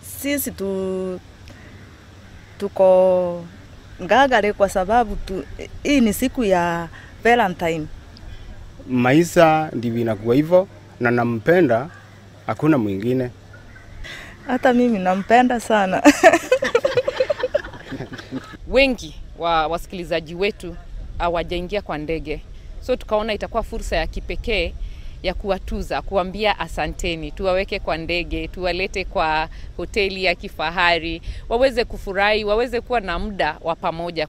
Sisi tuko ngagare kwa sababu hii ni siku ya Valentine. Maisha ndivyo inakuwa hivyo na nampenda, hakuna mwingine. Hata mimi nampenda sana. Wengi wa wasikilizaji wetu hawajaingia kwa ndege. So tukaona itakuwa fursa ya kipekee ya kuwatuza, kuambia asanteni, tuwaweke kwa ndege, tuwalete kwa hoteli ya kifahari, waweze kufurahi, waweze kuwa na muda wa pamoja.